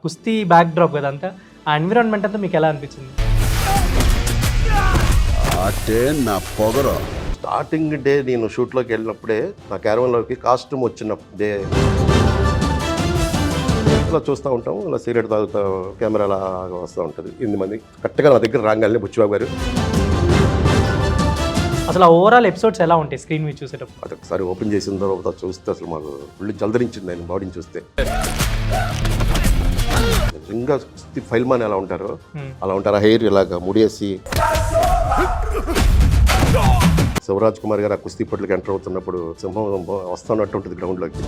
కుస్తీ back drop కదంతా ఆ environment అంతా మీకు ఎలా అనిపించింది? అంటే నా పొగరు. స్టార్టింగ్ డే నేను షూట్లోకి వెళ్ళినప్పుడే నా క్యారవన్లోకి కాస్ట్యూమ్ వచ్చిన డే ఇలా చూస్తూ ఉంటాం, ఇలా సిగరెట్ తాగుతా కెమెరా అలా వస్తూ ఉంటుంది. 8 మంది కరెక్ట్గా నా దగ్గర రాగానే బుచ్చిబాబు గారు అసలు ఆ ఓవరాల్ ఎపిసోడ్స్ ఎలా ఉంటాయి స్క్రీన్ మీద చూసేటప్పుడు? అది ఒకసారి ఓపెన్ చేసిన తర్వాత చూస్తే అసలు మాకు ఫుల్ జలదరించింది ఆయన బాడీని చూస్తే. నిజంగా కుస్తీ ఫైల్ మ్యాన్ ఎలా ఉంటారో అలా ఉంటారు. ఆ హెయిర్ ఇలాగా ముడేసి శివరాజ్ కుమార్ గారు ఆ కుస్తీ పొట్లకి ఎంటర్ అవుతున్నప్పుడు సింహం వస్తున్నట్టు ఉంటుంది గ్రౌండ్లోకి.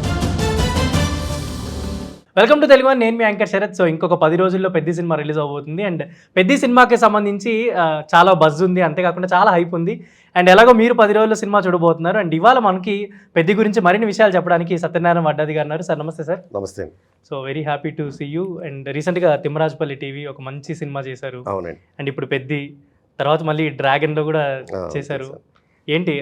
వెల్కమ్ టు తెలుగు వన్, నేను మీ యాంకర్ శరత్. సో ఇంకొక 10 రోజుల్లో పెద్ద సినిమా రిలీజ్ అవబోతుంది అండ్ పెద్ద సినిమాకి సంబంధించి చాలా బజ్ ఉంది, అంతేకాకుండా చాలా హైప్ ఉంది. అండ్ ఎలాగో మీరు 10 రోజుల్లో సినిమా చూడబోతున్నారు. అండ్ ఇవాళ మనకి పెద్ద గురించి మరిన్ని విషయాలు చెప్పడానికి సత్యనారాయణ వడ్డాది గారు ఉన్నారు. సార్ నమస్తే సార్. నమస్తే అండి. So very happy to see you. And రీసెంట్గా తిమ్మరాజుపల్లి టీవీ ఒక మంచి సినిమా చేశారు. అవునండి. అండ్ ఇప్పుడు పెద్ద తర్వాత మళ్ళీ డ్రాగన్లో కూడా చేశారు. ఏంటి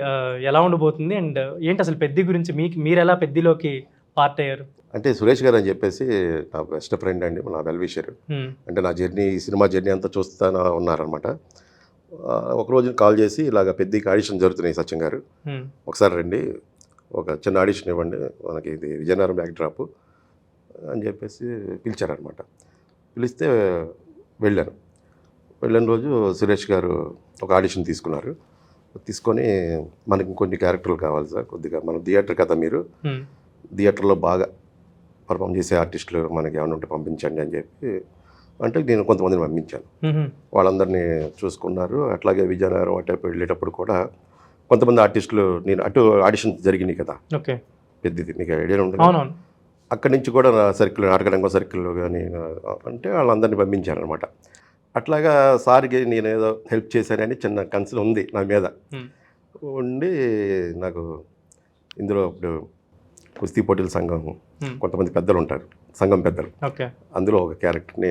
ఎలా ఉండబోతుంది అండ్ ఏంటి అసలు పెద్ద గురించి మీరు ఎలా పెద్దలోకి పార్ట్ అయ్యారు? అంటే సురేష్ గారు అని చెప్పేసి నా బెస్ట్ ఫ్రెండ్ అండి, నా వెల్ విషర్. అంటే నా జర్నీ, సినిమా జర్నీ అంతా చూస్తాను ఉన్నారనమాట. ఒకరోజు కాల్ చేసి ఇలాగ పెద్దకి ఆడిషన్ జరుగుతున్నాయి సత్యం గారు, ఒకసారి రండి, ఒక చిన్న ఆడిషన్ ఇవ్వండి, మనకి ఇది విజయనగరం బ్యాక్ డ్రాప్ అని చెప్పేసి పిలిచారనమాట. పిలిస్తే వెళ్ళాను. వెళ్ళిన రోజు సురేష్ గారు ఒక ఆడిషన్ తీసుకున్నారు. తీసుకొని మనకి కొన్ని క్యారెక్టర్లు కావాలి సార్, కొద్దిగా మన థియేటర్ కదా, మీరు థియేటర్లో బాగా పర్ఫామ్ చేసే ఆర్టిస్టులు మనకి ఏమైనా ఉంటే పంపించండి అని చెప్పి అంటే నేను కొంతమందిని పంపించాను. వాళ్ళందరినీ చూసుకున్నారు. అట్లాగే విజయనగరం అటు వెళ్ళేటప్పుడు కూడా కొంతమంది ఆర్టిస్టులు, నేను అటు ఆడిషన్ జరిగినాయి కదా పెద్దది, మీకు ఐడియా ఉంటుంది. అక్కడి నుంచి కూడా నా సర్కిల్, నాటకరంగం సర్కిల్లో కానీ అంటే వాళ్ళందరినీ పంపించారనమాట. అట్లాగా సార్కి నేను ఏదో హెల్ప్ చేశానని చిన్న కన్సర్న్ ఉంది నా మీద ఉండి, నాకు ఇందులో ఇప్పుడు కుస్తీ పోటీల సంఘం కొంతమంది పెద్దలు ఉంటారు, సంఘం పెద్దలు, అందులో ఒక క్యారెక్టర్ని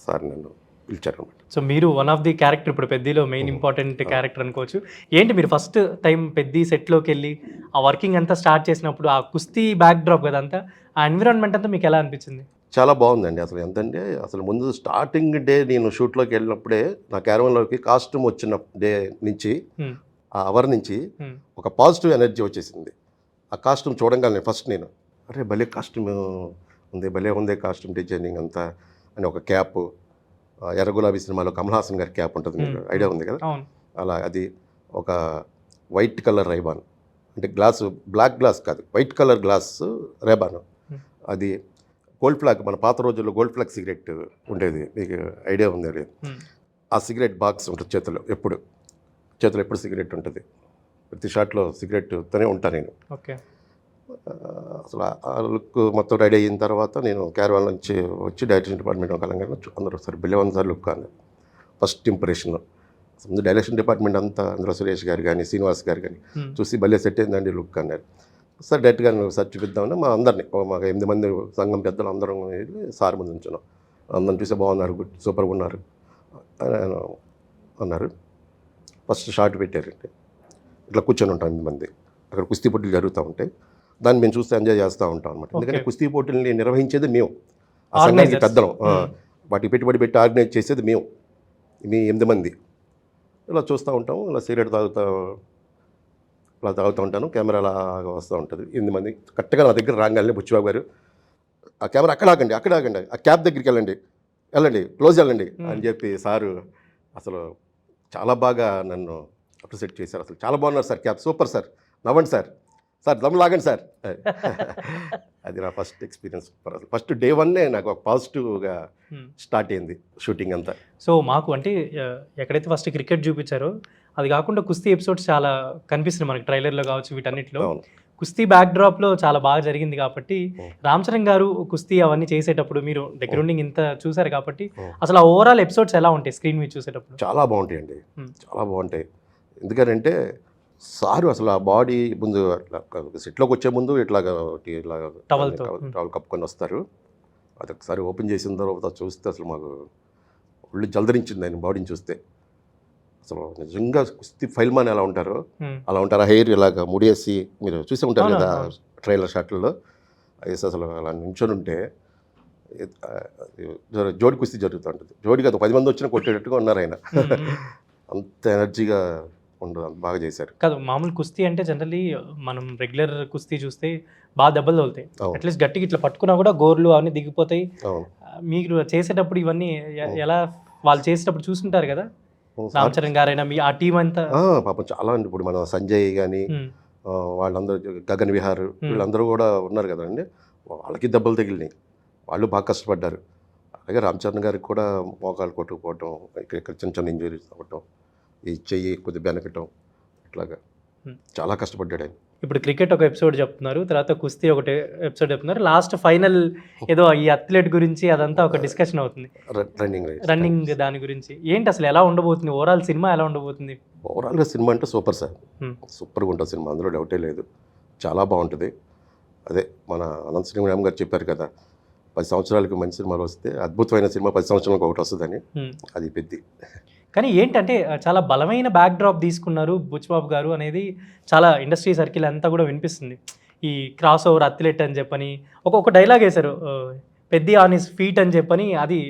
సార్ నన్ను పిలిచారనమాట. సో మీరు వన్ ఆఫ్ ది క్యారెక్టర్, ఇప్పుడు పెద్దలో మెయిన్ ఇంపార్టెంట్ క్యారెక్టర్ అనుకోవచ్చు. ఏంటి మీరు ఫస్ట్ టైం పెద్ద సెట్లోకి వెళ్ళి ఆ వర్కింగ్ అంతా స్టార్ట్ చేసినప్పుడు ఆ కుస్తీ బ్యాక్ డ్రాప్ కదంతా ఆ ఎన్విరాన్మెంట్ అంతా మీకు ఎలా అనిపించింది? చాలా బాగుందండి. అసలు ఎంతంటే అసలు ముందు స్టార్టింగ్ డే నేను షూట్లోకి వెళ్ళినప్పుడే నా క్యారవన్లోకి కాస్ట్యూమ్ వచ్చిన డే నుంచి, ఆ అవర్ నుంచి ఒక పాజిటివ్ ఎనర్జీ వచ్చేసింది. ఆ కాస్ట్యూమ్ చూడంగానే ఫస్ట్ నేను, అరే భలే కాస్ట్యూమ్ ఉంది, భలే ఉంది కాస్ట్యూమ్ డిజైనింగ్ అంతా అని. ఒక క్యాప్, ఎర్ర గులాబీ సినిమాలో కమల్ హాసన్ గారి క్యాప్ ఉంటుంది, మీకు ఐడియా ఉంది కదా, అలా అది. ఒక వైట్ కలర్ రైబాన్, అంటే గ్లాసు బ్లాక్ గ్లాస్ కాదు, వైట్ కలర్ గ్లాస్ రైబాన్, అది గోల్డ్ ఫ్లాగ్, మన పాత రోజుల్లో గోల్డ్ ఫ్లాగ్ సిగరెట్ ఉండేది, మీకు ఐడియా ఉంది లేదు. ఆ సిగరెట్ బాక్స్ ఉంటుంది చేతిలో ఎప్పుడు సిగరెట్ ఉంటుంది. ప్రతి షాట్లో సిగరెట్తోనే ఉంటాను నేను. అసలు ఆ లుక్ మొత్తం రెడీ అయిన తర్వాత నేను క్యారవాన్ నుంచి వచ్చి డైరెక్షన్ డిపార్ట్మెంట్ కలంగానే అందరూ ఒకసారి బిల్లెవన్ సార్ లుక్ అన్నారు. ఫస్ట్ ఇంప్రెషన్ ముందు డైరెక్షన్ డిపార్ట్మెంట్ అంతా, అందులో సురేష్ గారు కానీ శ్రీనివాస్ గారు కానీ చూసి భలే సెట్ అయిందండి లుక్ అన్నారు. సార్ డైరెక్ట్గా సార్ చూపిద్దామని మా అందరినీ, మాకు 8 మంది సంఘం పెద్దలు అందరం వెళ్ళి సార్ ముందు ఉంచున్నాం. అందరం చూసి బాగున్నారు, గుడ్ సూపర్గా ఉన్నారు అని అన్నారు. ఫస్ట్ షార్ట్ పెట్టారండి, ఇట్లా కూర్చొని ఉంటాం 8 మంది. అక్కడ కుస్తీ పోటీలు జరుగుతూ ఉంటాయి, దాన్ని మేము చూస్తే ఎంజాయ్ చేస్తూ ఉంటాం అనమాట. ఎందుకంటే కుస్తీ పోటీలని నిర్వహించేది మేము, ఆ సంఘానికి పెద్దలం, వాటికి పెట్టుబడి పెట్టి ఆర్గనైజ్ చేసేది మేము, మీ 8 మంది. ఇలా చూస్తూ ఉంటాం, ఇలా సిగరెట్ తాగుతూ ఉంటాను, కెమెరా అలా వస్తూ ఉంటుంది. 8 మంది కరెక్ట్గా నా దగ్గర రాగానే బుచ్చిబాబు గారు, ఆ కెమెరా అక్కడ ఆగండి, ఆ క్యాబ్ దగ్గరికి వెళ్ళండి, క్లోజ్ వెళ్ళండి అని చెప్పి సారు అసలు చాలా బాగా నన్ను అప్రిషియేట్ చేశారు. అసలు చాలా బాగున్నారు సార్, క్యాబ్ సూపర్ సార్, నవ్వండి సార్, దమ్ లాగండి సార్. అది నా ఫస్ట్ ఎక్స్పీరియన్స్. ఫస్ట్ డే 1 నాకు ఒక పాజిటివ్గా స్టార్ట్ అయింది షూటింగ్ అంతా. సో మాకు అంటే ఎక్కడైతే ఫస్ట్ క్రికెట్ చూపించారో అది కాకుండా కుస్తీ ఎపిసోడ్స్ చాలా కనిపిస్తుంది మనకి, ట్రైలర్లో కావచ్చు, వీటన్నిటిలో. కుస్తీ బ్యాక్ డ్రాప్లో చాలా బాగా జరిగింది కాబట్టి రామ్ చరణ్ గారు కుస్తీ అవన్నీ చేసేటప్పుడు మీరు దగ్గరుండి ఇంత చూసారు కాబట్టి అసలు ఆ ఓవరాల్ ఎపిసోడ్స్ ఎలా ఉంటాయి స్క్రీన్ మీద చూసేటప్పుడు? చాలా బాగుంటాయండి, చాలా బాగుంటాయి. ఎందుకంటే సారు అసలు ఆ బాడీ ముందు సెట్లోకి వచ్చే ముందు ఇట్లాగా టవల్ కప్పుకొని వస్తారు. అది ఒకసారి ఓపెన్ చేసిన తర్వాత చూస్తే అసలు మాకు ఒళ్ళు జలదరించింది ఆయన బాడీని చూస్తే. అసలు నిజంగా కుస్తీ ఫైల్ మ్యాన్ ఎలా ఉంటారో అలా ఉంటారు. ఆ హెయిర్ ఇలాగ ముడేసి, మీరు చూసి ఉంటారు కదా ట్రైలర్ షాట్లలో, వేసి అసలు అలా నించొని ఉంటే జోడి కుస్తీ జరుగుతుంటుంది. జోడి కాదు 10 మంది వచ్చినా కొట్టేటట్టుగా ఉన్నారు ఆయన. అంత ఎనర్జీగా ఉండదు, అంత బాగా చేశారు. కాదు, మామూలు కుస్తీ అంటే జనరల్లీ మనం రెగ్యులర్ కుస్తీ చూస్తే బాగా దెబ్బలు తగులుతాయి. అవును. అట్లీస్ట్ గట్టిగా ఇట్లా పట్టుకున్నా కూడా గోర్లు అవన్నీ దిగిపోతాయి. అవును. మీరు చేసేటప్పుడు ఇవన్నీ ఎలా వాళ్ళు చేసేటప్పుడు చూసుంటారు కదా, రామ్ చరణ్ గారైనా మీ ఆ టీం అంతా. పాపం చాలా అండి. ఇప్పుడు మన సంజయ్ కానీ వాళ్ళందరూ, గగన్ విహార్, వీళ్ళందరూ కూడా ఉన్నారు కదండి. వాళ్ళకి దెబ్బలు తగిలినాయి, వాళ్ళు బాగా కష్టపడ్డారు. అలాగే రామ్ చరణ్ గారికి కూడా మోకాలు కొట్టుకుపోవటం, ఇక్కడ చిన్న చిన్న ఇంజురీస్ అవ్వటం, ఈ చెయ్యి కొద్దిగా బెనకటం, ఇట్లాగా చాలా కష్టపడ్డాడు ఆయన. ఇప్పుడు క్రికెట్ ఒక ఎపిసోడ్ చెప్తున్నారు, తర్వాత కుస్తీ ఒకటి ఎపిసోడ్ చెప్తున్నారు, లాస్ట్ ఫైనల్ ఏదో ఈ అథ్లెట్ గురించి అదంతా ఒక డిస్కషన్ అవుతుంది, రన్నింగ్ దాని గురించి. ఏంటి అసలు ఎలా ఉండబోతుంది, ఓవరాల్ సినిమా ఎలా ఉండబోతుంది? ఓవరాల్గా సినిమా అంటే సూపర్ సార్, సూపర్గా ఉంటుంది సినిమా, అందులో డౌటే లేదు. చాలా బాగుంటుంది. అదే మన అనంత శ్రీరామ్ గారు చెప్పారు కదా, 10 సంవత్సరాలకి మంచి సినిమాలు వస్తే అద్భుతమైన సినిమా 10 సంవత్సరాలకు ఒకటి వస్తుందని. అది పెద్ద. కానీ ఏంటంటే చాలా బలమైన బ్యాక్ డ్రాప్ తీసుకున్నారు బుచ్చిబాబు గారు అనేది చాలా ఇండస్ట్రీ సర్కిల్ అంతా కూడా వినిపిస్తుంది. ఈ క్రాస్ ఓవర్ అథ్లెట్ అని చెప్పని ఒక డైలాగ్ వేశారు, పెద్ద ఆన్ హిస్ ఫీట్ అని చెప్పని. అది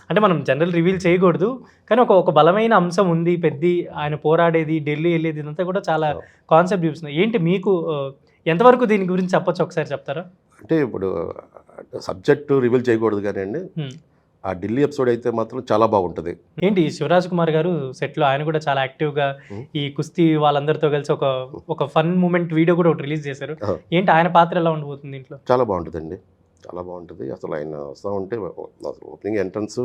అంటే మనం జనరల్ రివీల్ చేయకూడదు, కానీ ఒక బలమైన అంశం ఉంది పెద్ద, ఆయన పోరాడేది, ఢిల్లీ వెళ్ళేది, ఇదంతా కూడా చాలా కాన్సెప్ట్ చూపిస్తుంది. ఏంటి మీకు ఎంతవరకు దీని గురించి చెప్పొచ్చు, ఒకసారి చెప్తారా? అంటే ఇప్పుడు సబ్జెక్టు రివీల్ చేయకూడదు కానీ అండి, ఆ ఢిల్లీ ఎపిసోడ్ అయితే మాత్రం చాలా బాగుంటుంది. ఏంటి శివరాజ్ కుమార్ గారు సెట్లో ఆయన కూడా చాలా యాక్టివ్గా ఈ కుస్తీ వాళ్ళందరితో కలిసి ఒక ఫన్ మూమెంట్ వీడియో కూడా ఒకటి రిలీజ్ చేశారు. ఏంటి ఆయన పాత్ర ఎలా ఉండబోతుంది ఇంట్లో? చాలా బాగుంటుందండి, చాలా బాగుంటుంది. అసలు ఆయన వస్తూ ఉంటే అసలు ఓపెనింగ్ ఎంట్రన్స్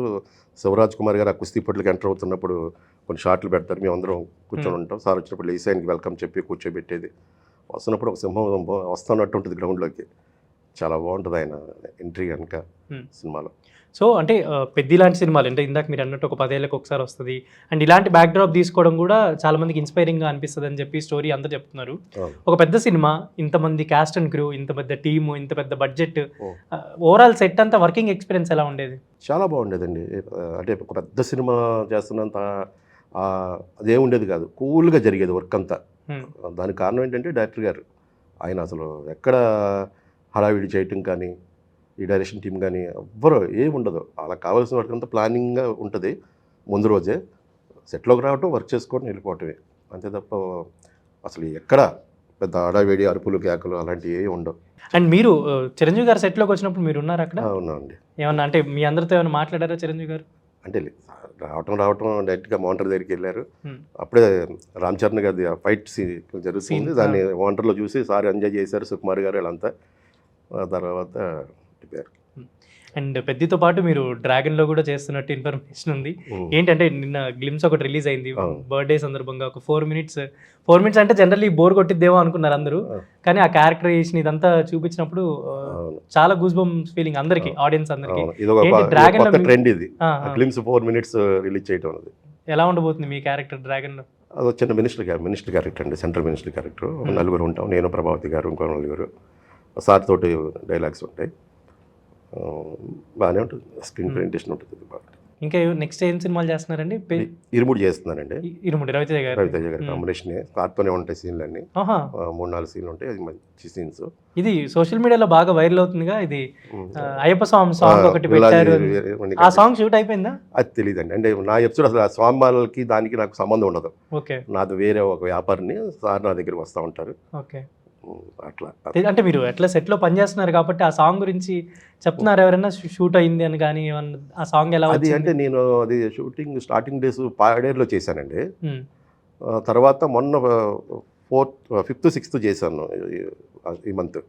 శివరాజ్ కుమార్ గారు ఆ కుస్తీ పొట్లకి ఎంటర్ అవుతున్నప్పుడు కొన్ని షాట్లు పెడతారు, మేము అందరం కూర్చొని ఉంటాం. సార్ వచ్చినప్పుడు లేసి ఆయనకి వెల్కమ్ చెప్పి కూర్చోబెట్టేది, వస్తున్నప్పుడు ఒక సింహం వస్తున్నట్టు ఉంటుంది గ్రౌండ్లోకి. చాలా బాగుంటుంది ఆయన ఎంట్రీ కనుక సినిమాలో. సో అంటే పెద్ద లాంటి సినిమాలు అంటే ఇందాక మీరు అన్నట్టు ఒక 10 ఏళ్ళకి ఒకసారి వస్తుంది, అండ్ ఇలాంటి బ్యాక్ డ్రాప్ తీసుకోవడం కూడా చాలా మందికి ఇన్స్పైరింగ్గా అనిపిస్తుంది అని చెప్పి స్టోరీ అందరూ చెప్తున్నారు. ఒక పెద్ద సినిమా, ఇంతమంది క్యాస్ట్ అండ్ క్రూ, ఇంత పెద్ద టీము, ఇంత పెద్ద బడ్జెట్, ఓవరాల్ సెట్ అంతా వర్కింగ్ ఎక్స్పీరియన్స్ ఎలా ఉండేది? చాలా బాగుండేదండి. అంటే ఒక పెద్ద సినిమా చేస్తున్నంత అదేం ఉండేది కాదు, కూల్గా జరిగేది వర్క్ అంతా. దానికి కారణం ఏంటంటే డైరెక్టర్ గారు, ఆయన అసలు ఎక్కడ హడావిడి చేయటం కానీ, ఈ డైరెక్షన్ టీం కానీ ఎవ్వరు ఏముండదు, అలా కావాల్సిన వర్క్ అంతా ప్లానింగ్గా ఉంటుంది. ముందు రోజే సెట్లోకి రావటం, వర్క్ చేసుకోవడం, వెళ్ళిపోవటమే, అంతే తప్ప అసలు ఎక్కడ పెద్ద హడావిడి అరుపులు కేకలు అలాంటివి ఏమి ఉండవు. అండ్ మీరు చిరంజీవి గారు సెట్లోకి వచ్చినప్పుడు మీరు ఉన్నారు అక్కడ? అవునా అండి. ఏమన్నా అంటే మీ అందరితో ఏమైనా మాట్లాడారా చిరంజీవి గారు? అంటే రావటం డైరెక్ట్గా మోనిటర్ దగ్గరికి వెళ్ళారు. అప్పుడే రామ్ చరణ్ గారి ఫైట్ జరుగుతుంది, దాన్ని మోనిటర్లో చూసి సార్ ఎంజాయ్ చేశారు, సుకుమార్ గారు వీళ్ళంతా. తర్వాత చెప్పారు. అండ్ పెద్దతో పాటు మీరు డ్రాగన్లో కూడా చేస్తున్నట్టు ఇన్ఫర్మేషన్ ఉంది. ఏంటంటే నిన్న గ్లిమ్స్ ఒకటి రిలీజ్ అయింది బర్త్డే సందర్భంగా, ఒక 4 minutes అంటే జనరల్లీ బోర్ కొట్టిద్దేమో అనుకున్నారు అందరూ, కానీ ఆ క్యారెక్టరైజేషన్ ఇదంతా చూపించినప్పుడు చాలా గూస్ బంప్స్ ఫీలింగ్ అందరికి, ఆడియన్స్ అందరికి. డ్రాగన్ ట్రెండ్ ఇది, గ్లిమ్స్ 4 minutes రిలీజ్ చేయడం అనేది. ఎలా ఉండబోతుంది మీ క్యారెక్టర్ డ్రాగన్లో? అది చిన్న మినిస్టర్ క్యారెక్టర్ అండి, సెంట్రల్ మినిస్టర్ క్యారెక్టర్. నలుగురు ఉంటాం, నేను, ప్రభావతి గారు, ఇంకో నలుగురు. సార్ తోటి డైలాగ్స్ ఉంటాయి, బాగానే ఉంటుంది. స్క్రీన్ ప్రెజెంటేషన్ ఉంటుంది బాగా. ఇంకా నెక్స్ట్ ఏం సినిమాలు చేస్తున్నారండి? ఇరుముడి చేస్తున్నానండి. ఇరుముడి రవితేజ గారి కాంబినేషన్, కార్తోనే ఉంటాయి సీన్లు అన్ని, 3-4 సీన్లు ఉంటాయి, అది మంచి సీన్స్. ఇది సోషల్ మీడియాలో బాగా వైరల్ అవుతుందిగా, ఇది అయ్యప్ప సాంగ్ ఒకటి పెట్టారు, ఆ సాంగ్ షూట్ అయిపోయిందా? అది తెలియదండి. అంటే నా ఎపిసోడ్ అసలు ఆ స్వామికి దానికి నాకు సంబంధం ఉండదు. ఓకే, నాది వేరే ఒక వ్యాపారిని, సార్ నా దగ్గరికి వస్తూ ఉంటారు. ఓకే, అట్లా. అంటే మీరు ఎట్లా సెట్లో పనిచేస్తున్నారు కాబట్టి ఆ సాంగ్ గురించి చెప్తున్నారు, ఎవరైనా షూట్ అయింది అని కానీ ఆ సాంగ్ ఎలా? అది అంటే నేను అది షూటింగ్ స్టార్టింగ్ డేస్ పాడేరులో చేశానండి. తర్వాత మొన్న 5th 6th చేశాను ఈ మంత్.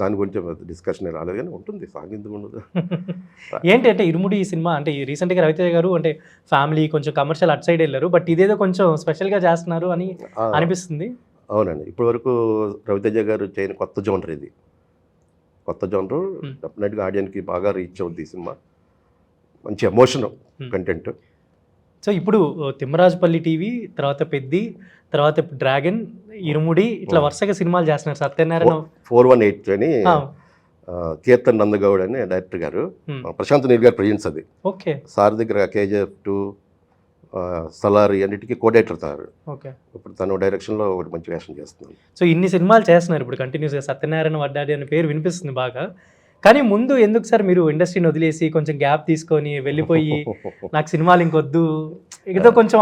దాని గురించి డిస్కషన్ రాలేదు, కానీ ఉంటుంది సాంగ్ ఎందుకు ఉండదు. ఏంటి అంటే ఇరుముడి ఈ సినిమా అంటే రీసెంట్గా రవితేజ గారు అంటే ఫ్యామిలీ కొంచెం కమర్షియల్ అట్ సైడ్ వెళ్ళారు, బట్ ఇదేదో కొంచెం స్పెషల్గా చేస్తున్నారు అని అనిపిస్తుంది. అవునండి, ఇప్పటి వరకు రవితేజ గారు చేయని కొత్త జోనర్ ఇది. కొత్త జోనర్, డెఫినెట్గా ఆడియన్స్కి బాగా రీచ్ అవుద్ది ఈ సినిమా. మంచి ఎమోషన్ కంటెంట్. సో ఇప్పుడు తిమ్మరాజుపల్లి టీవీ, తర్వాత పెద్ది, తర్వాత డ్రాగన్, ఇరుముడి, ఇట్లా వరుసగా సినిమాలు చేస్తున్నారు. సత్యనారాయణ 418 అని కీర్తన్ నందగౌడ్ అని డైరెక్టర్ గారు, ప్రశాంత్ నీల్ గారు ప్రజెంట్స్ అది. ఓకే, సార్ దగ్గర KGF 2, సలార్ అన్నిటికీ కోఆర్డినేటర్ తారు. ఓకే, ఇప్పుడు తను డైరెక్షన్లో ఒకటి మంచి వేషం చేస్తున్నాను. సో ఇన్ని సినిమాలు చేస్తున్నారు ఇప్పుడు కంటిన్యూస్గా. సత్యనారాయణ వడ్డాడి అనే పేరు వినిపిస్తుంది బాగా, కానీ ముందు ఎందుకు సార్ మీరు ఇండస్ట్రీని వదిలేసి కొంచెం గ్యాప్ తీసుకొని వెళ్ళిపోయి నాకు సినిమాలు ఇంకొద్దు ఏదో కొంచెం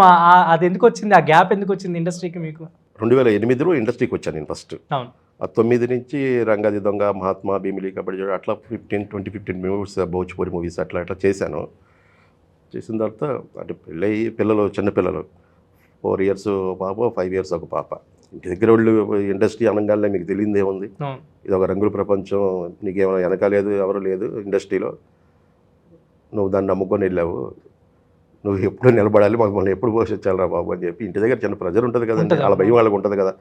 అది ఎందుకు వచ్చింది, ఆ గ్యాప్ ఎందుకు వచ్చింది ఇండస్ట్రీకి మీకు? 2008లో ఇండస్ట్రీకి వచ్చాను నేను ఫస్ట్. అవును. ఆ 9 నుంచి రంగాది దొంగ, మహాత్మా, భీమిలి, కబడ్డీ జోడి అట్లా 15 మూవీస్, భోజ్పూరి మూవీస్ అట్లా చేశాను. చేసిన తర్వాత అంటే పెళ్ళయి పిల్లలు చిన్నపిల్లలు 4 ఇయర్స్ పాప, 5 ఇయర్స్ ఒక పాప. ఇంటి దగ్గర వాళ్ళు ఇండస్ట్రీ అనగానే మీకు తెలియదు ఏముంది, ఇది ఒక రంగుల ప్రపంచం, నీకేమైనా వెనకాలేదు, ఎవరు లేదు ఇండస్ట్రీలో, నువ్వు దాన్ని నమ్ముకొని వెళ్ళావు, నువ్వు ఎప్పుడు నిలబడాలి, మమ్మల్ని ఎప్పుడు పోషించాలరా బాబు అని చెప్పి ఇంటి దగ్గర చిన్న ప్రెజర్ ఉంటుంది కదండి, వాళ్ళ భయం వాళ్ళకి ఉంటుంది కదా.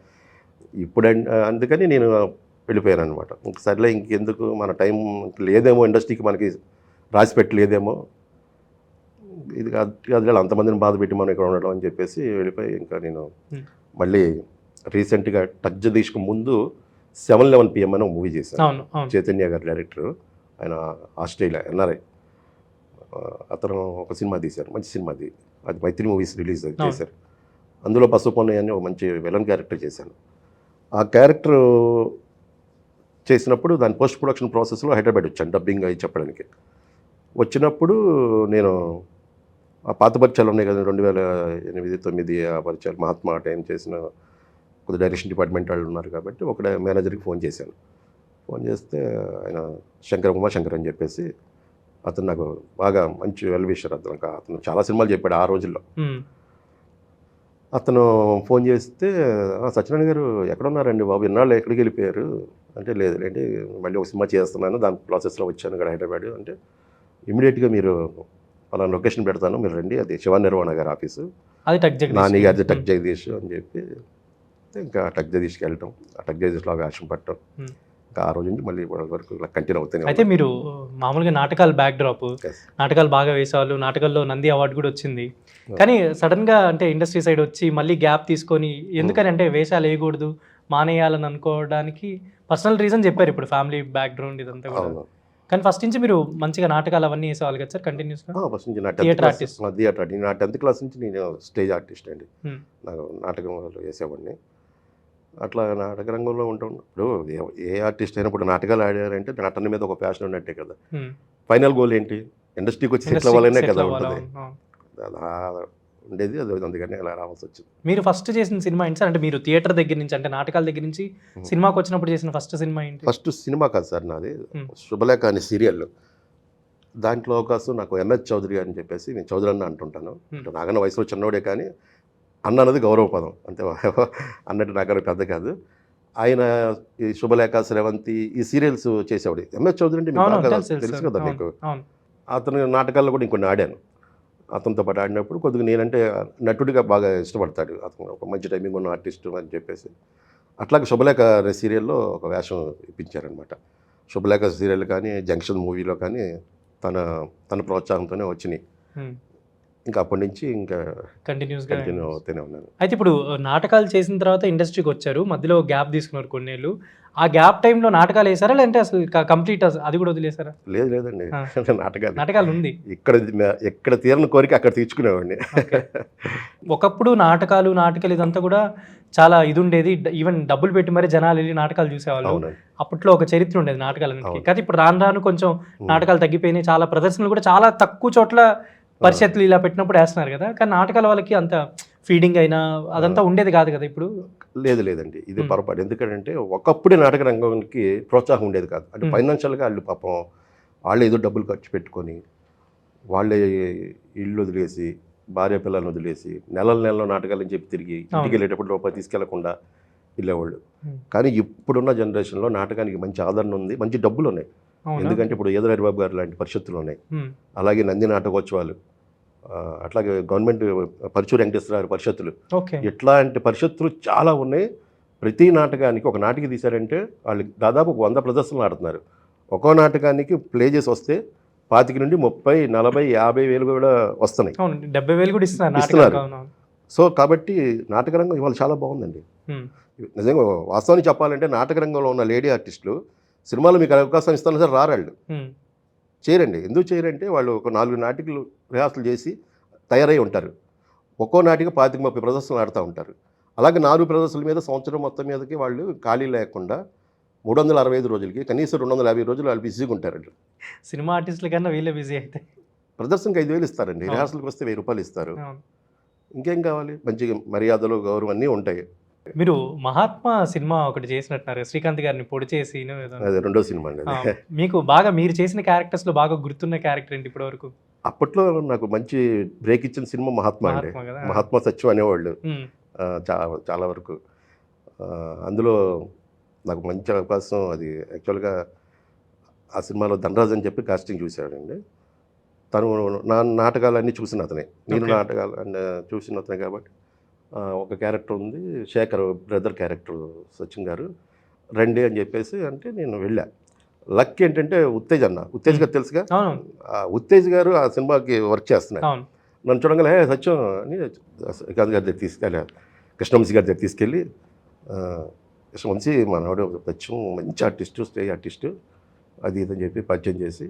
ఇప్పుడు అందుకని నేను వెళ్ళిపోయాను అనమాట. ఇంక సర్లే ఇంకెందుకు మన టైం లేదేమో, ఇండస్ట్రీకి మనకి రాసి పెట్టలేదేమో, ఇది కాదు అంతమందిని బాధ పెట్టి మనం ఇక్కడ ఉండడం అని చెప్పేసి వెళ్ళిపోయి ఇంకా నేను మళ్ళీ రీసెంట్గా టచ్ జగదీష్కు ముందు 7/11 PM అని ఒక మూవీ చేశాను. చైతన్య గారు డైరెక్టర్, ఆయన ఆస్ట్రేలియా ఎన్ఆర్ఐ. అతను ఒక సినిమా తీశారు, మంచి సినిమా అది మైత్రి మూవీస్ రిలీజ్ చేశారు. అందులో పసుపొన్నయ్య అని ఒక మంచి విలన్ క్యారెక్టర్ చేశాను. ఆ క్యారెక్టర్ చేసినప్పుడు దాని పోస్ట్ ప్రొడక్షన్ ప్రాసెస్లో హైదరాబాద్ వచ్చాను డబ్బింగ్ అయి చెప్పడానికి. వచ్చినప్పుడు నేను ఆ పాత పరిచయాలు ఉన్నాయి కదా, 2008-9 ఆ పరిచయాలు, మహాత్మా టైం చేసిన కొద్ది డైరెక్షన్ డిపార్ట్మెంట్ వాళ్ళు ఉన్నారు కాబట్టి ఒక మేనేజర్కి ఫోన్ చేశాను. ఫోన్ చేస్తే ఆయన ఉమాశంకర్ అని చెప్పేసి అతను నాకు బాగా మంచి వెల్ విషర్. అతను చాలా సినిమాలు చెప్పాడు ఆ రోజుల్లో. అతను ఫోన్ చేస్తే, సత్యనారాయణ గారు ఎక్కడున్నారండి బాబు, ఇన్నాళ్ళు ఎక్కడికి వెళ్ళిపోయారు అంటే, లేదండి మళ్ళీ ఒక సినిమా చేస్తున్నాను, దాని ప్రాసెస్లో వచ్చాను ఇక్కడ హైదరాబాద్ అంటే, ఇమీడియట్గా మీరు అలా లొకేషన్ పెడతాను, మీరు రండి, అది శివ నిర్వాణ గారి ఆఫీసు, అది టక్ జగదీష్, నాని గారి టక్ జగదీష్ అని చెప్పి ఇంకా టక్ జగదీష్కి వెళ్ళటం, ఆ టక్ జగదీష్లో వేషం పట్టడం, ఇంకా ఆ రోజు నుంచి మళ్ళీ వరకు ఇలా కంటిన్యూ అవుతాయి. అయితే మీరు మామూలుగా నాటకాలు బ్యాక్ డ్రాప్, నాటకాలు బాగా వేసేవాళ్ళు, నాటకాల్లో నంది అవార్డు కూడా వచ్చింది. కానీ సడన్గా అంటే ఇండస్ట్రీ సైడ్ వచ్చి మళ్ళీ గ్యాప్ తీసుకొని, ఎందుకని అంటే వేషాలు వేయకూడదు మానేయాలని అనుకోవడానికి పర్సనల్ రీజన్ చెప్పారు, ఇప్పుడు ఫ్యామిలీ బ్యాక్గ్రౌండ్ ఇదంతా కూడా. కానీ ఫస్ట్ నుంచి మీరు మంచిగా నాటకాలు అవన్నీ వేసేవాళ్ళు కదా సార్ కంటిన్యూస్గా? ఫస్ట్ నుంచి థియేటర్ ఆర్టిస్ట్. నా 10th క్లాస్ నుంచి నేను స్టేజ్ ఆర్టిస్ట్ అండి. నాకు నాటకం వేసేవాడిని. అట్లా నాటక రంగంలో ఉంటున్నప్పుడు ఏ ఆర్టిస్ట్ అయినప్పుడు నాటకాలు ఆడారంటే నటన మీద ఒక ప్యాషన్ ఉన్నట్టే కదా. ఫైనల్ గోల్ ఏంటి, ఇండస్ట్రీకి వచ్చి సెటిల్ అవ్వాలనే కదా ఉంటుంది. అలా ఉండేది, అది అందుకని అలా రావాల్సి వచ్చింది. మీరు ఫస్ట్ చేసిన సినిమా ఏంటి సార్? అంటే మీరు థియేటర్ దగ్గర నుంచి అంటే నాటకాల దగ్గర నుంచి సినిమాకి వచ్చినప్పుడు చేసిన ఫస్ట్ సినిమా ఏంటి? ఫస్ట్ సినిమా కాదు సార్ నాది, శుభలేఖ అనే సీరియల్. దాంట్లో అవకాశం నాకు ఎంఎస్ చౌదరి అని చెప్పేసి, నేను చౌదరి అన్న అంటుంటాను, నాకన్నా వయసులో చిన్నోడే కానీ అన్న అన్నది గౌరవ పదం అంతే, అన్నట్టు నాకన్నా పెద్ద కాదు. ఆయన ఈ శుభలేఖ, శ్రవంతి ఈ సీరియల్స్ చేసేవాడు. ఎంఎస్ చౌదరి అంటే మీకు తెలుసు కదా మీకు. అతను నాటకాల్లో కూడా ఇంకొన్ని ఆడాను. అతనితో పాటు ఆడినప్పుడు కొద్దిగా నేనంటే నటుడిగా బాగా ఇష్టపడతాడు అతను, ఒక మంచి టైమింగ్ ఉన్న ఆర్టిస్టు అని చెప్పేసి. అట్లాగే శుభలేఖ సీరియల్లో ఒక వేషం ఇప్పించారనమాట. శుభలేఖ సీరియల్ కానీ జంక్షన్ మూవీలో కానీ తన ప్రోత్సాహంతోనే వచ్చినాయి. ఇంకా అప్పటి నుంచి ఇంకా కంటిన్యూ అవుతూనే ఉన్నాను. అయితే ఇప్పుడు నాటకాలు చేసిన తర్వాత ఇండస్ట్రీకి వచ్చారు, మధ్యలో గ్యాప్ తీసుకున్నారు కొన్నేళ్ళు. ఆ గ్యాప్ టైంలో నాటకాలు వేసారా, లేదంటే అసలు కంప్లీట్ అది కూడా వదిలేసారా? లేదండి, నాటకాలు ఉంది. ఎక్కడ తీరని కోరిక అక్కడ తీర్చుకునేవాడిని. ఒకప్పుడు నాటకాలు ఇదంతా కూడా చాలా ఇది ఉండేది, ఈవెన్ డబ్బులు పెట్టి మరి జనాలు వెళ్ళి నాటకాలు చూసేవాళ్ళు. అప్పట్లో ఒక చరిత్ర ఉండేది నాటకాలన్నిటికీ. కానీ ఇప్పుడు రాను కొంచెం నాటకాలు తగ్గిపోయినాయి, చాలా ప్రదర్శనలు కూడా చాలా తక్కువ చోట్ల పరిషత్తులు ఇలా పెట్టినప్పుడు వేస్తున్నారు కదా. కానీ నాటకాల వాళ్ళకి అంత ఫీడింగ్ అయినా అదంతా ఉండేది కాదు కదా ఇప్పుడు. లేదండి, ఇది పొరపాటు. ఎందుకంటే ఒకప్పుడే నాటక రంగానికి ప్రోత్సాహం ఉండేది కాదు. అంటే ఫైనాన్షియల్గా వాళ్ళు పాపం వాళ్ళే ఏదో డబ్బులు ఖర్చు పెట్టుకొని, వాళ్ళే ఇల్లు వదిలేసి, భార్య పిల్లలను వదిలేసి, నెలలో నాటకాలని చెప్పి తిరిగి ఇంటికి వెళ్ళేటప్పుడు రూపాయి తీసుకెళ్లకుండా వెళ్ళేవాళ్ళు. కానీ ఇప్పుడున్న జనరేషన్లో నాటకానికి మంచి ఆదరణ ఉంది, మంచి డబ్బులు ఉన్నాయి. ఎందుకంటే ఇప్పుడు ఏదో హరిబాబు గారు లాంటి పరిషత్తులు ఉన్నాయి, అలాగే నంది నాటకోత్సవాలు, అట్లాగే గవర్నమెంట్ పరుచూరి వెంకటేశ్వర గారి పరిషత్తులు, ఇట్లాంటి పరిషత్తులు చాలా ఉన్నాయి. ప్రతి నాటకానికి ఒక నాటికి తీశారంటే వాళ్ళు దాదాపు 100 ప్రదర్శనలు ఆడుతున్నారు. ఒక్కో నాటకానికి ప్లే చేసి వస్తే 25 నుండి 30, 40, 50 వేలు కూడా వస్తున్నాయి, 70,000 కూడా ఇస్తున్నారు. సో కాబట్టి నాటక రంగం ఇవాళ చాలా బాగుందండి. నిజంగా వాస్తవానికి చెప్పాలంటే నాటక రంగంలో ఉన్న లేడీ ఆర్టిస్టులు సినిమాలో మీకు అవకాశం ఇస్తాను సార్ రారాళ్ళు చేయరండి. ఎందుకు చేయరంటే వాళ్ళు ఒక 4 నాటికలు రిహార్సల్ చేసి తయారై ఉంటారు. ఒక్కో నాటికి 25-30 ప్రదర్శనలు ఆడుతూ ఉంటారు. అలాగే 4 ప్రదర్శనల మీద సంవత్సరం మొత్తం మీదకి వాళ్ళు ఖాళీ లేకుండా 365 రోజులకి కనీసం 250 రోజులు వాళ్ళు బిజీగా ఉంటారండి. సినిమా ఆర్టిస్టుల కన్నా వీళ్ళే బిజీ అయితే. ప్రదర్శనకి 5,000 ఇస్తారండి, రిహార్సల్కి వస్తే 1000 రూపాయలు ఇస్తారు. అవును. ఇంకేం కావాలి? మంచిగా మర్యాదలు, గౌరవం అన్నీ ఉంటాయి. మీరు మహాత్మా సినిమా ఒకటి చేసినట్టున్నారు, శ్రీకాంత్ గారిని పొడి చేసి అది రెండో సినిమా అండి అది. మీకు బాగా మీరు చేసిన క్యారెక్టర్స్ లో బాగా గుర్తున్న క్యారెక్టర్ ఏంటి ఇప్పటి వరకు? అప్పట్లో నాకు మంచి బ్రేక్ ఇచ్చిన సినిమా మహాత్మా అండి. మహాత్మా కదా. మహాత్మా సత్యం అనేవాళ్ళు ఉమ్, చాలా వరకు. అందులో నాకు మంచి అవకాశం. అది యాక్చువల్గా ఆ సినిమాలో ధనరాజ్ అని చెప్పి కాస్టింగ్ చూశాడండి. తను నా నాటకాలన్నీ చూసిన అతనే, నేను Okay. నాటకాలు చూసిన అతనే కాబట్టి ఒక క్యారెక్టర్ ఉంది, శేఖర్ బ్రదర్ క్యారెక్టర్ సచిన్ గారు రండి అని చెప్పేసి అంటే నేను వెళ్ళా. లక్ ఏంటంటే ఉత్తేజ్ గారు తెలుసుగా, అవును ఉత్తేజ్ గారు ఆ సినిమాకి వర్క్ చేస్తున్నారు. అవును. నన్ను చూడగానే "హే సత్యం" అని శ్రీకాంత్ గారి దగ్గర తీసుకెళ్ళి, కృష్ణవంశీ గారి దగ్గర తీసుకెళ్ళి, కృష్ణవంశీ మనవాడు సత్యం మంచి ఆర్టిస్టు, స్టేజ్ ఆర్టిస్టు, అది ఇది అని చెప్పి పరిచయం చేసి,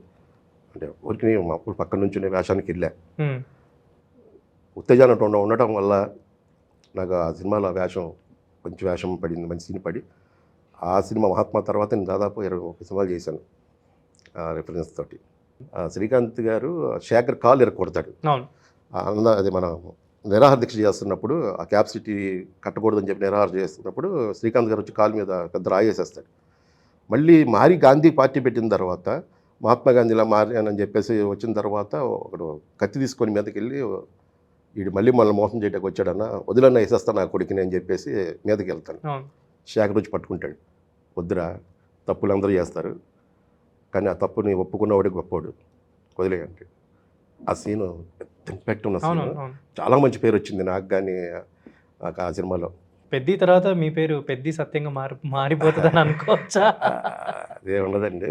అంటే ఊరికి అప్పుడు పక్కన నుంచి వేషానికి వెళ్ళా. ఉమ్, ఉత్తేజాన ఉండటం వల్ల నాకు ఆ సినిమాలో మంచి వేషం పడింది, మంచి సీన్ పడి, ఆ సినిమా మహాత్మా తర్వాత నేను దాదాపు 21 సినిమాలు చేశాను ఆ రెఫరెన్స్ తోటి. శ్రీకాంత్ గారు శేఖర్ కాలు ఇరగొడతాడు. అవును. అది మనం నిరాహార దీక్ష చేస్తున్నప్పుడు, ఆ క్యాప్సిటీ కట్టకూడదని చెప్పి నిరాహార చేస్తున్నప్పుడు శ్రీకాంత్ గారు వచ్చి కాలు మీద పెద్ద రాయేసేస్తాడు. మళ్ళీ మారి గాంధీ పార్టీ పెట్టిన తర్వాత, మహాత్మా గాంధీలా మారానని చెప్పేసి వచ్చిన తర్వాత ఒకడు కత్తి తీసుకొని మీదకి వెళ్ళి, వీడు మళ్ళీ మనల్ని మోసం చేయడానికి వచ్చాడన్న, వదిలన్నా వేసేస్తాను నా కొడుకుని అని చెప్పేసి మీదకి వెళ్తాను. అవును. శేఖర్ వచ్చి పట్టుకుంటాడు, వద్దురా, తప్పులు అందరూ చేస్తారు, కానీ ఆ తప్పుని ఒప్పుకున్నవాడే గొప్పవాడు, వదిలేయండి. ఆ సీను పెద్ద ఇంపాక్ట్ ఉన్న అవును. సీను. అవును. చాలా మంచి పేరు వచ్చింది నాకు కానీ ఆ సినిమాలో. పెద్ది తర్వాత మీ పేరు పెద్ది సత్యంగా మారిపోతుందని అనుకోవచ్చా? అదే ఉండదండి.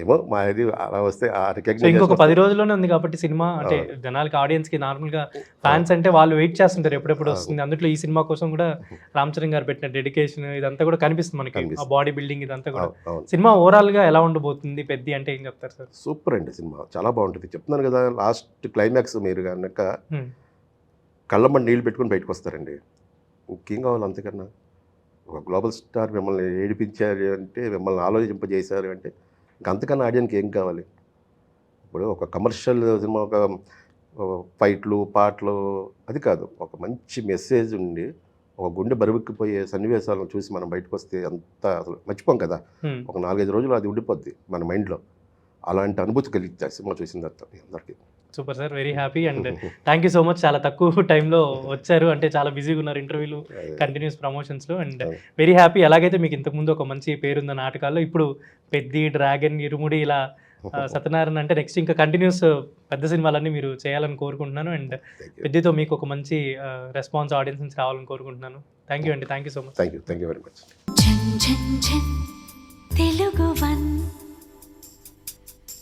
ఏమో మా ఇది అలా వస్తే ఆ సో ఇంకొక రికగ్నైజేషన్ 10 రోజుల్లోనే ఉంది కాబట్టి సినిమా, అంటే జనాలకి ఆడియన్స్కి నార్మల్గా ఫ్యాన్స్ అంటే వాళ్ళు వెయిట్ చేస్తుంటారు ఎప్పుడెప్పుడు వస్తుంది. అందులో ఈ సినిమా కోసం కూడా రామ్ చరణ్ గారు పెట్టిన డెడికేషన్ ఇదంతా కూడా కనిపిస్తుంది మనకి, ఆ కనిపిస్తుంది. బాడీ బిల్డింగ్ ఇదంతా కూడా. అవును, సినిమా ఓవరాల్గా ఎలా ఉండబోతుంది పెద్ది అంటే ఏం చెప్తారు సార్? సూపర్ అండి సినిమా, చాలా బాగుంటుంది. చెప్తున్నాను కదా, లాస్ట్ క్లైమాక్స్ మీరు కనుక ఉమ్, కళ్ళమ్మని నీళ్ళు పెట్టుకొని బయటకు వస్తారండి. ఇంకేం కావాలి అంతకన్నా? ఒక గ్లోబల్ స్టార్ మిమ్మల్ని ఏడిపించారు అంటే, మిమ్మల్ని ఆలోచింపజేశారు అంటే, అంతకన్నా ఆడియన్కి ఏం కావాలి? ఇప్పుడు ఒక కమర్షియల్ సినిమా, ఒక ఫైట్లు, పాటలు అది కాదు, ఒక మంచి మెసేజ్ ఉండి, ఒక గుండె బరువెక్కిపోయే సన్నివేశాలను చూసి మనం బయటకు వస్తే అంత అసలు మర్చిపోం కదా. ఉమ్. ఒక 4-5 రోజులు అది ఉండిపోద్ది మన మైండ్లో. అలాంటి అనుభూతి కలిగింది సినిమా చూసిన తర్వాత అందరికీ. Super sir, very happy and thank you so much. చాలా తక్కువ టైంలో వచ్చారు, అంటే చాలా బిజీగా ఉన్నారు ఇంటర్వ్యూలు, కంటిన్యూస్ ప్రమోషన్స్లో, అండ్ వెరీ హ్యాపీ. ఎలాగైతే మీకు ఇంతకుముందు ఒక మంచి పేరుంది నాటకాల్లో, ఇప్పుడు పెద్ది, డ్రాగన్, ఇరుముడి, ఇలా సత్యనారాయణ అంటే నెక్స్ట్ ఇంకా కంటిన్యూస్ పెద్ద సినిమాలన్నీ మీరు చేయాలని కోరుకుంటున్నాను. అండ్ పెద్దితో మీకు ఒక మంచి రెస్పాన్స్ ఆడియన్స్ నుంచి రావాలని కోరుకుంటున్నాను. థ్యాంక్ యూ అండి, thank you so much. Thank you very much. ఝన్ ఝన్ ఝన్ తెలుగు వన్